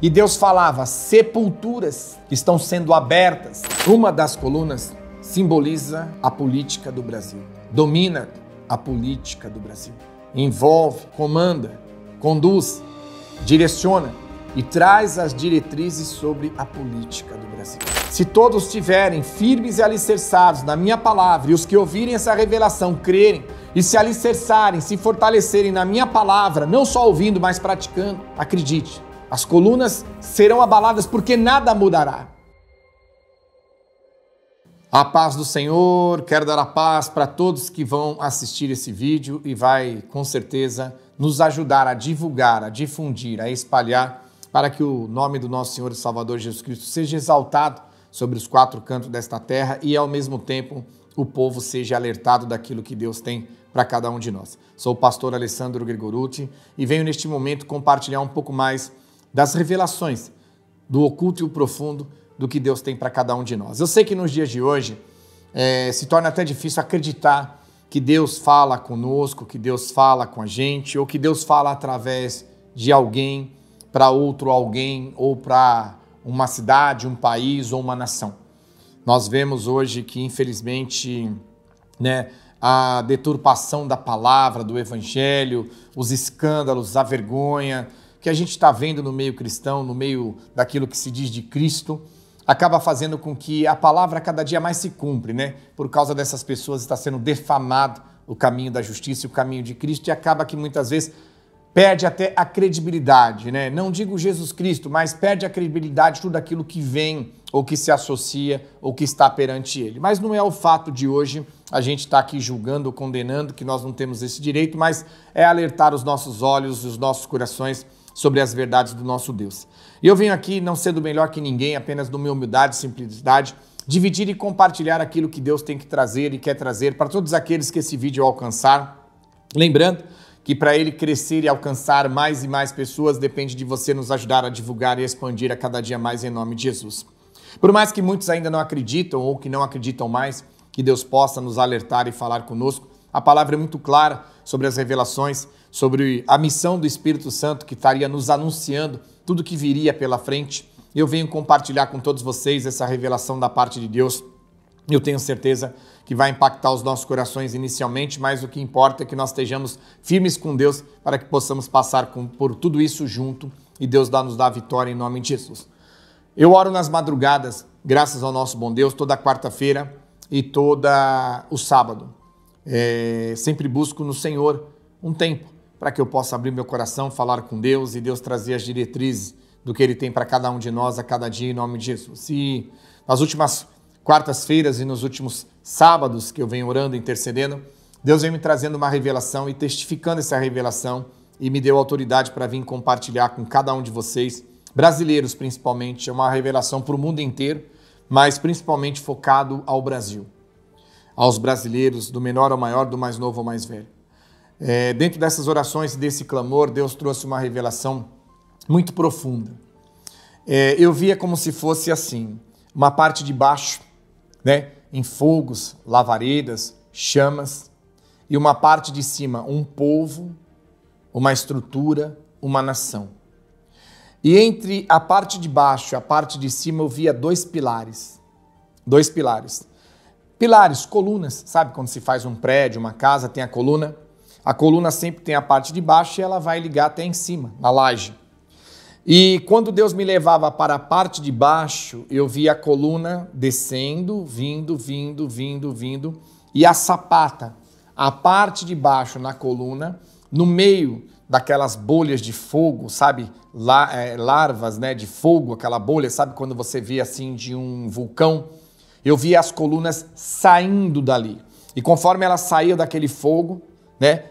E Deus falava, sepulturas estão sendo abertas. Uma das colunas simboliza a política do Brasil. Domina a política do Brasil. Envolve, comanda, conduz, direciona e traz as diretrizes sobre a política do Brasil. Se todos estiverem firmes e alicerçados na minha palavra e os que ouvirem essa revelação crerem e se alicerçarem, se fortalecerem na minha palavra, não só ouvindo, mas praticando, acredite, as colunas serão abaladas porque nada mudará. A paz do Senhor, quero dar a paz para todos que vão assistir esse vídeo e vai, com certeza, nos ajudar a divulgar, a difundir, a espalhar, para que o nome do nosso Senhor e Salvador Jesus Cristo seja exaltado sobre os quatro cantos desta terra e, ao mesmo tempo, o povo seja alertado daquilo que Deus tem para cada um de nós. Sou o pastor Alessandro Gregorutti e venho neste momento compartilhar um pouco mais das revelações do oculto e o profundo do que Deus tem para cada um de nós. Eu sei que nos dias de hoje se torna até difícil acreditar que Deus fala conosco, que Deus fala com a gente, ou que Deus fala através de alguém para outro alguém, ou para uma cidade, um país ou uma nação. Nós vemos hoje que, infelizmente, a deturpação da palavra, do evangelho, os escândalos, a vergonha que a gente está vendo no meio cristão, no meio daquilo que se diz de Cristo, acaba fazendo com que a palavra cada dia mais se cumpre, Por causa dessas pessoas está sendo defamado o caminho da justiça e o caminho de Cristo e acaba que muitas vezes perde até a credibilidade, Não digo Jesus Cristo, mas perde a credibilidade de tudo aquilo que vem ou que se associa ou que está perante ele. Mas não é o fato de hoje a gente estar aqui julgando ou condenando que nós não temos esse direito, mas é alertar os nossos olhos e os nossos corações sobre as verdades do nosso Deus. E eu venho aqui não sendo melhor que ninguém, apenas numa humildade e simplicidade, dividir e compartilhar aquilo que Deus tem que trazer e quer trazer para todos aqueles que esse vídeo alcançar. Lembrando que para ele crescer e alcançar mais e mais pessoas, depende de você nos ajudar a divulgar e expandir a cada dia mais em nome de Jesus. Por mais que muitos ainda não acreditam ou que não acreditam mais que Deus possa nos alertar e falar conosco, a palavra é muito clara sobre as revelações, sobre a missão do Espírito Santo que estaria nos anunciando tudo que viria pela frente. Eu venho compartilhar com todos vocês essa revelação da parte de Deus. Eu tenho certeza que vai impactar os nossos corações inicialmente, mas o que importa é que nós estejamos firmes com Deus para que possamos passar por tudo isso junto e Deus nos dá a vitória em nome de Jesus. Eu oro nas madrugadas, graças ao nosso bom Deus, toda quarta-feira e todo o sábado. Sempre busco no Senhor um tempo para que eu possa abrir meu coração, falar com Deus e Deus trazer as diretrizes do que Ele tem para cada um de nós a cada dia em nome de Jesus. E nas últimas quartas-feiras e nos últimos sábados que eu venho orando, intercedendo, Deus vem me trazendo uma revelação e testificando essa revelação e me deu autoridade para vir compartilhar com cada um de vocês, brasileiros principalmente. É uma revelação para o mundo inteiro, mas principalmente focado ao Brasil, aos brasileiros, do menor ao maior, do mais novo ao mais velho. Dentro dessas orações e desse clamor, Deus trouxe uma revelação muito profunda. Eu via como se fosse assim, uma parte de baixo, em fogos, lavaredas, chamas, e uma parte de cima, um povo, uma estrutura, uma nação. E entre a parte de baixo e a parte de cima eu via dois pilares. Pilares, colunas, sabe quando se faz um prédio, uma casa, tem a coluna? A coluna sempre tem a parte de baixo e ela vai ligar até em cima, na laje. E quando Deus me levava para a parte de baixo, eu via a coluna descendo, vindo, e a sapata, a parte de baixo na coluna, no meio daquelas bolhas de fogo, sabe, larvas, de fogo, aquela bolha, sabe quando você vê assim de um vulcão? Eu via as colunas saindo dali. E conforme ela saía daquele fogo,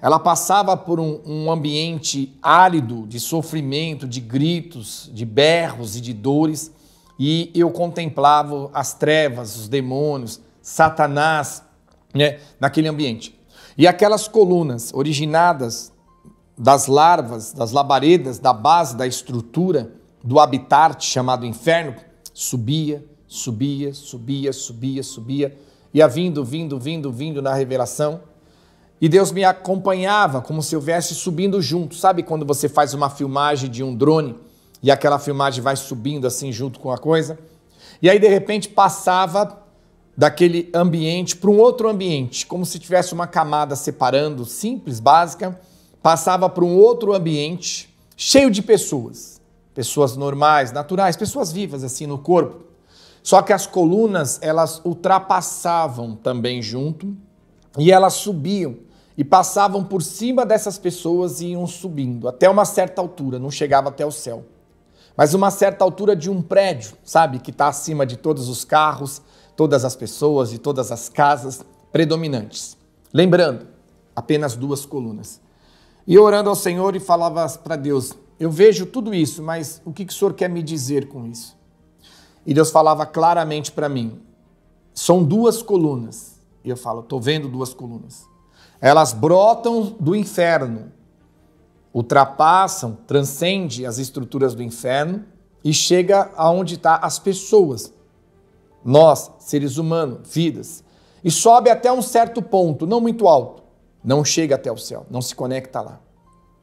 ela passava por um ambiente árido de sofrimento, de gritos, de berros e de dores, e eu contemplava as trevas, os demônios, Satanás, naquele ambiente. E aquelas colunas originadas das larvas, das labaredas, da base, da estrutura, do habitat chamado inferno, subia, ia vindo na revelação. E Deus me acompanhava como se eu estivesse subindo junto. Sabe quando você faz uma filmagem de um drone e aquela filmagem vai subindo assim junto com a coisa. E aí, de repente, passava daquele ambiente para um outro ambiente, como se tivesse uma camada separando, simples, básica, passava para um outro ambiente cheio de pessoas. Pessoas normais, naturais, pessoas vivas assim no corpo. Só que as colunas, elas ultrapassavam também junto e elas subiam e passavam por cima dessas pessoas e iam subindo até uma certa altura, não chegava até o céu. Mas uma certa altura de um prédio, sabe, que está acima de todos os carros, todas as pessoas e todas as casas predominantes. Lembrando, apenas 2 colunas. E orando ao Senhor e falava para Deus, eu vejo tudo isso, mas o que o Senhor quer me dizer com isso? E Deus falava claramente para mim, são 2 colunas. E eu falo, estou vendo 2 colunas. Elas brotam do inferno, ultrapassam, transcende as estruturas do inferno e chega aonde estão as pessoas. Nós, seres humanos, vidas. E sobe até um certo ponto, não muito alto. Não chega até o céu, não se conecta lá.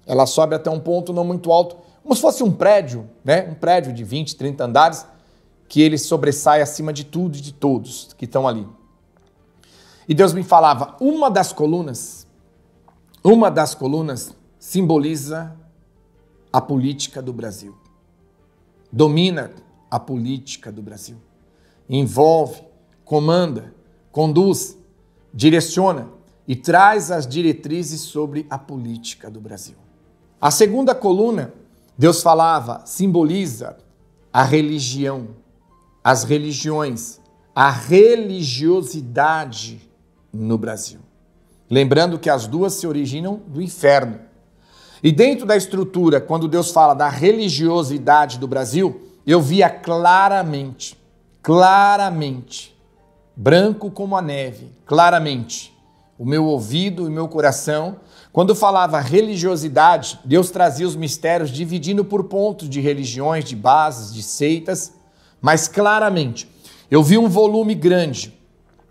Ela sobe até um ponto não muito alto, como se fosse um prédio, né? Um prédio de 20, 30 andares, que ele sobressai acima de tudo e de todos que estão ali. E Deus me falava, uma das colunas simboliza a política do Brasil. Domina a política do Brasil. Envolve, comanda, conduz, direciona e traz as diretrizes sobre a política do Brasil. A segunda coluna, Deus falava, simboliza a religião, as religiões, a religiosidade no Brasil. Lembrando que as 2 se originam do inferno. E dentro da estrutura, quando Deus fala da religiosidade do Brasil, eu via claramente, branco como a neve, claramente, o meu ouvido e o meu coração. Quando falava religiosidade, Deus trazia os mistérios dividindo por pontos de religiões, de bases, de seitas, mas claramente, eu vi um volume grande,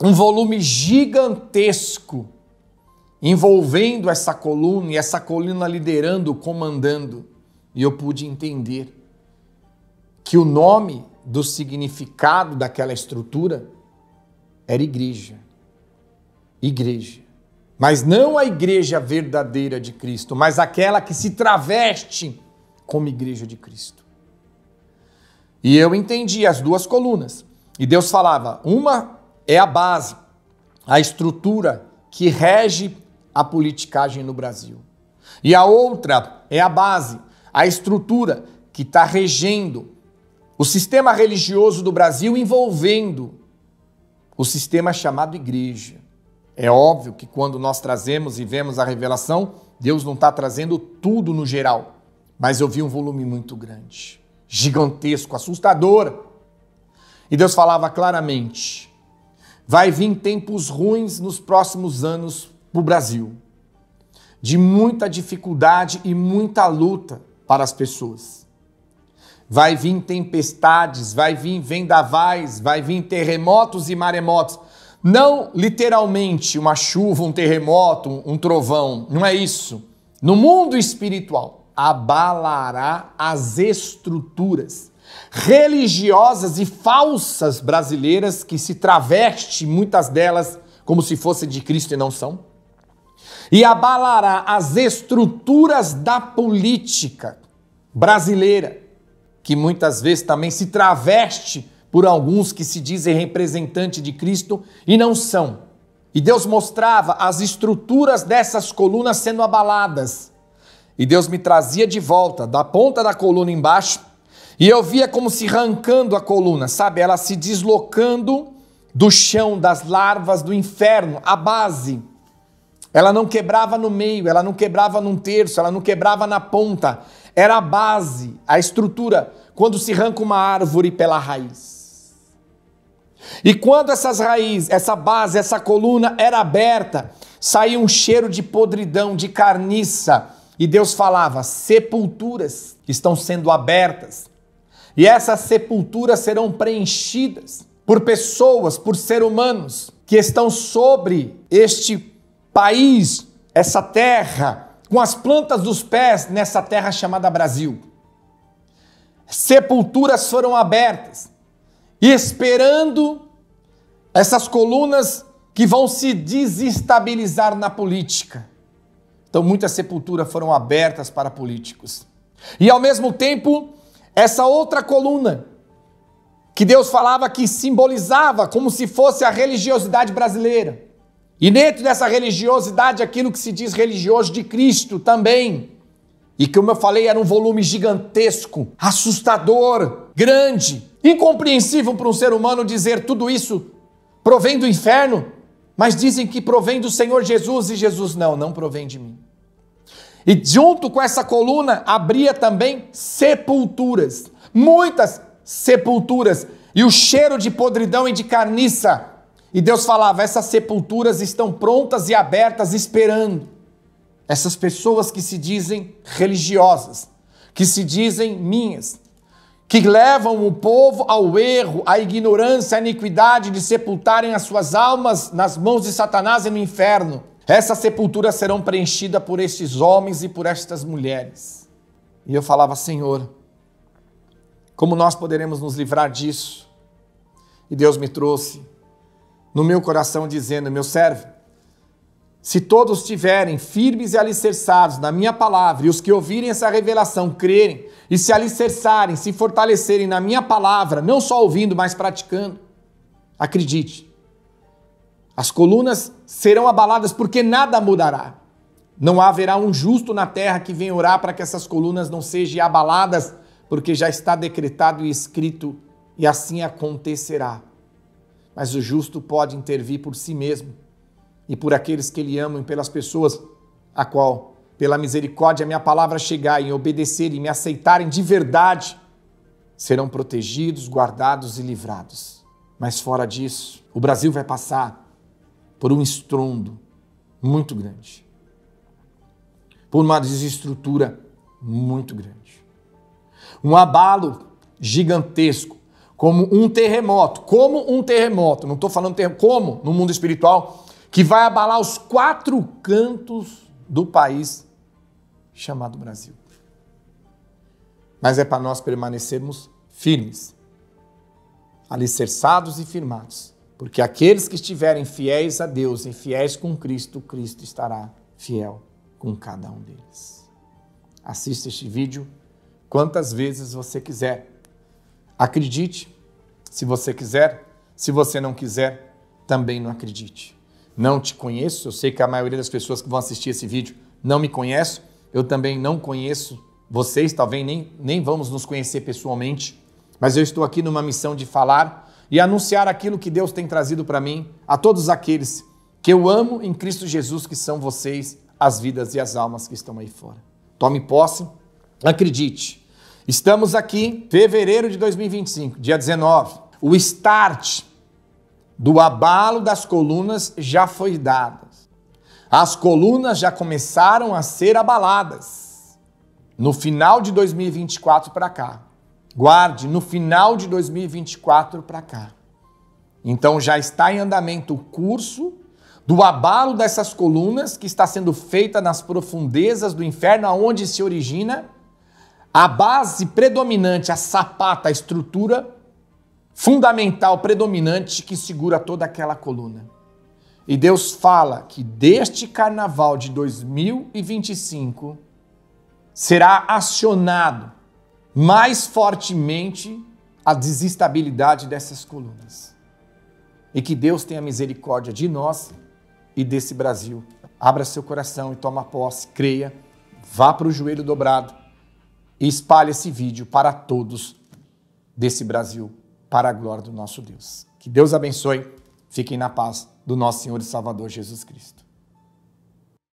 um volume gigantesco, envolvendo essa coluna e essa coluna liderando, comandando. E eu pude entender que o nome do significado daquela estrutura era igreja. Igreja. Mas não a igreja verdadeira de Cristo, mas aquela que se traveste como igreja de Cristo. E eu entendi as 2 colunas. E Deus falava, uma é a base, a estrutura que rege a politicagem no Brasil. E a outra é a base, a estrutura que está regendo o sistema religioso do Brasil, envolvendo o sistema chamado igreja. É óbvio que quando nós trazemos e vemos a revelação, Deus não está trazendo tudo no geral, mas eu vi um volume muito grande, gigantesco, assustador. E Deus falava claramente, vai vir tempos ruins nos próximos anos para o Brasil, de muita dificuldade e muita luta para as pessoas. Vai vir tempestades, vai vir vendavais, vai vir terremotos e maremotos. Não literalmente uma chuva, um terremoto, um trovão, não é isso. No mundo espiritual, abalará as estruturas religiosas e falsas brasileiras que se travestem, muitas delas, como se fossem de Cristo e não são. E abalará as estruturas da política brasileira, que muitas vezes também se traveste por alguns que se dizem representantes de Cristo e não são. E Deus mostrava as estruturas dessas colunas sendo abaladas. E Deus me trazia de volta da ponta da coluna embaixo e eu via como se arrancando a coluna, sabe? Ela se deslocando do chão, das larvas do inferno, a base. Ela não quebrava no meio, ela não quebrava num terço, ela não quebrava na ponta. Era a base, a estrutura, quando se arranca uma árvore pela raiz. E quando essas raízes, essa base, essa coluna era aberta, saía um cheiro de podridão, de carniça. E Deus falava, sepulturas estão sendo abertas. E essas sepulturas serão preenchidas por pessoas, por seres humanos, que estão sobre este país, essa terra, com as plantas dos pés nessa terra chamada Brasil. sepulturas foram abertas, esperando essas colunas que vão se desestabilizar na política. Então, muitas sepulturas foram abertas para políticos. E, ao mesmo tempo, essa outra coluna, que Deus falava que simbolizava como se fosse a religiosidade brasileira. E dentro dessa religiosidade, aquilo que se diz religioso de Cristo também. E como eu falei, era um volume gigantesco, assustador, grande, incompreensível para um ser humano dizer tudo isso provém do inferno, mas dizem que provém do Senhor Jesus, e Jesus não provém de mim. E junto com essa coluna abria também sepulturas, muitas sepulturas, e o cheiro de podridão e de carniça. E Deus falava, essas sepulturas estão prontas e abertas esperando essas pessoas que se dizem religiosas, que se dizem minhas, que levam o povo ao erro, à ignorância, à iniquidade de sepultarem as suas almas nas mãos de Satanás e no inferno. Essas sepulturas serão preenchidas por estes homens e por estas mulheres. E eu falava, Senhor, como nós poderemos nos livrar disso? E Deus me trouxe no meu coração dizendo, meu servo, se todos estiverem firmes e alicerçados na minha palavra, e os que ouvirem essa revelação crerem, e se alicerçarem, se fortalecerem na minha palavra, não só ouvindo, mas praticando, acredite, as colunas serão abaladas porque nada mudará. Não haverá um justo na terra que venha orar para que essas colunas não sejam abaladas, porque já está decretado e escrito, e assim acontecerá. Mas o justo pode intervir por si mesmo, e por aqueles que ele ama, e pelas pessoas a qual, pela misericórdia, a minha palavra chegar e obedecerem e me aceitarem de verdade, serão protegidos, guardados e livrados. Mas fora disso, o Brasil vai passar por um estrondo muito grande, por uma desestrutura muito grande, um abalo gigantesco, como um terremoto, não estou falando como no mundo espiritual, que vai abalar os 4 cantos do país chamado Brasil. Mas é para nós permanecermos firmes, alicerçados e firmados, porque aqueles que estiverem fiéis a Deus e fiéis com Cristo, Cristo estará fiel com cada um deles. Assista este vídeo quantas vezes você quiser. Acredite, se você quiser. Se você não quiser, também não acredite. Não te conheço, eu sei que a maioria das pessoas que vão assistir esse vídeo não me conhece, eu também não conheço vocês, talvez nem vamos nos conhecer pessoalmente, mas eu estou aqui numa missão de falar e anunciar aquilo que Deus tem trazido para mim, a todos aqueles que eu amo em Cristo Jesus, que são vocês, as vidas e as almas que estão aí fora. Tome posse, acredite. Estamos aqui, fevereiro de 2025, dia 19. O start do abalo das colunas já foi dado. As colunas já começaram a ser abaladas. No final de 2024 para cá. Guarde, no final de 2024 para cá. Então já está em andamento o curso do abalo dessas colunas que está sendo feita nas profundezas do inferno, onde se origina a base predominante, a sapata, a estrutura fundamental, predominante, que segura toda aquela coluna. E Deus fala que deste carnaval de 2025 será acionado mais fortemente a desestabilidade dessas colunas. E que Deus tenha misericórdia de nós e desse Brasil. Abra seu coração e toma posse, creia, vá para o joelho dobrado e espalhe esse vídeo para todos desse Brasil, para a glória do nosso Deus. Que Deus abençoe, fiquem na paz do nosso Senhor e Salvador Jesus Cristo.